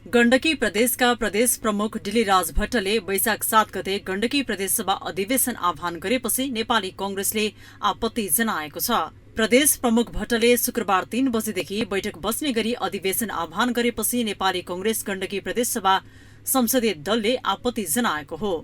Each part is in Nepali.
गण्डकी प्रदेशका प्रदेश प्रमुख डिलिराज भट्टले वैशाख 7 गते गण्डकी प्रदेशसभा अधिवेशन आह्वान गरेपछि नेपाली कंग्रेसले आपत्ति जनाएको छ। प्रदेश प्रमुख भट्टले शुक्रबार 3 बजेदेखि बैठक बस्ने गरी अधिवेशन आह्वान गरेपछि नेपाली कंग्रेस गण्डकी प्रदेशसभा संसदीय दलले आपत्ति जनाएको हो।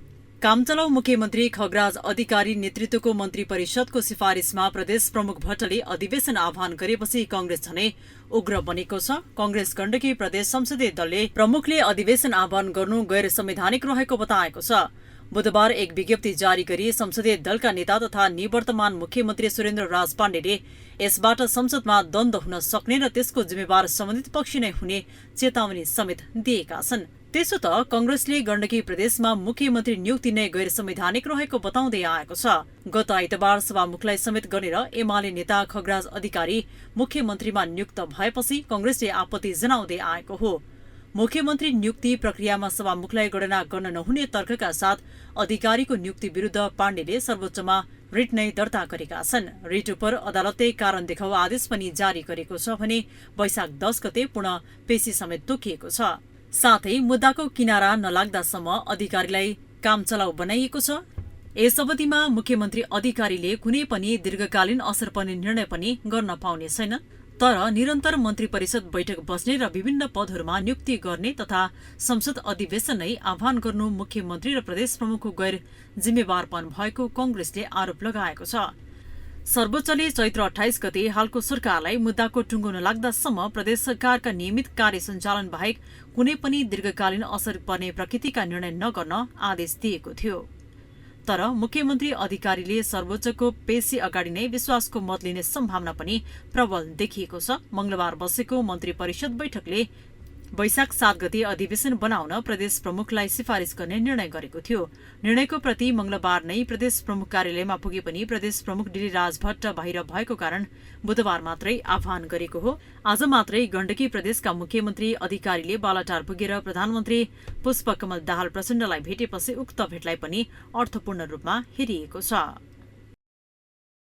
कामचलाउ मुख्यमन्त्री खगराज अधिकारी नेतृत्वको मन्त्री परिषदको सिफारिशमा प्रदेश प्रमुख भट्टले अधिवेशन आह्वान गरेपछि कंग्रेस झनै उग्र बनेको छ। कंग्रेस गण्डकी प्रदेश संसदीय दलले प्रमुखले अधिवेशन आह्वान गर्नु गैर संवैधानिक रहेको बताएको छ। बुधबार एक विज्ञप्ति जारी गरी संसदीय दलका नेता तथा निवर्तमान मुख्यमन्त्री सुरेन्द्र राज पाण्डेले यसबाट संसदमा द्वन्द्व हुन सक्ने र त्यसको जिम्मेवार सम्बन्धित पक्ष नै हुने चेतावनी समेत दिएका छन्। त्यसो त कंग्रेसले गण्डकी प्रदेशमा मुख्यमन्त्री नियुक्ति नै गैर संवैधानिक रहेको बताउँदै आएको छ। गत आइतबार सभामुखलाई समेत गर्ने र एमाले नेता खगराज अधिकारी मुख्यमन्त्रीमा नियुक्त भएपछि कंग्रेसले आपत्ति जनाउँदै आएको हो। मुख्यमन्त्री नियुक्ति प्रक्रियामा सभामुखलाई गणना गर्न नहुने तर्कका साथ अधिकारीको नियुक्ति विरूद्ध पाण्डेले सर्वोच्चमा रिट नै दर्ता गरेका छन्। रिट उपर अदालतले कारण देखाउ आदेश पनि जारी गरेको छ भने वैशाख 10 गते पुनः पेशी समेत तोकिएको छ। साथै मुद्दाको किनारा नलाग्दासम्म अधिकारीलाई काम चलाउ बनाइएको छ। यस अवधिमा मुख्यमन्त्री अधिकारीले कुनै पनि दीर्घकालीन असर पर्ने निर्णय पनि गर्न पाउने छैन। तर निरन्तर मन्त्री परिषद बैठक बस्ने र विभिन्न पदहरूमा नियुक्ति गर्ने तथा संसद अधिवेशन नै आह्वान गर्नु मुख्यमन्त्री र प्रदेश प्रमुखको गैर जिम्मेवारपन भएको कंग्रेसले आरोप लगाएको छ। सर्वोच्चले चैत्र 28 गते हालको सरकारलाई मुद्दाको टुङ्गो नलाग्दासम्म प्रदेश सरकारका नियमित कार्य सञ्चालन बाहेक कुनै पनि दीर्घकालीन असर पर्ने प्रकृतिका निर्णय नगर्न आदेश दिएको थियो। तर मुख्यमन्त्री अधिकारीले सर्वोच्चको पेशी अगाडि नै विश्वासको मत लिने सम्भावना पनि प्रबल देखिएको छ। मंगलबार बसेको मन्त्री परिषद बैठकले वैशाख 7 गते अधिवेशन बनाउन प्रदेश प्रमुखलाई सिफारिश गर्ने निर्णय गरेको थियो। निर्णयको प्रति मंगलबार नै प्रदेश प्रमुख कार्यालयमा पुगे पनि प्रदेश प्रमुख डिलिराज भट्ट बाहिर भएको कारण बुधबार मात्रै आह्वान गरेको हो। आज मात्रै गण्डकी प्रदेशका मुख्यमन्त्री अधिकारीले बालाटार पुगेर प्रधानमन्त्री पुष्पकमल दाहाल प्रचण्डलाई भेटेपछि उक्त भेटलाई पनि अर्थपूर्ण रूपमा हेरिएको छ।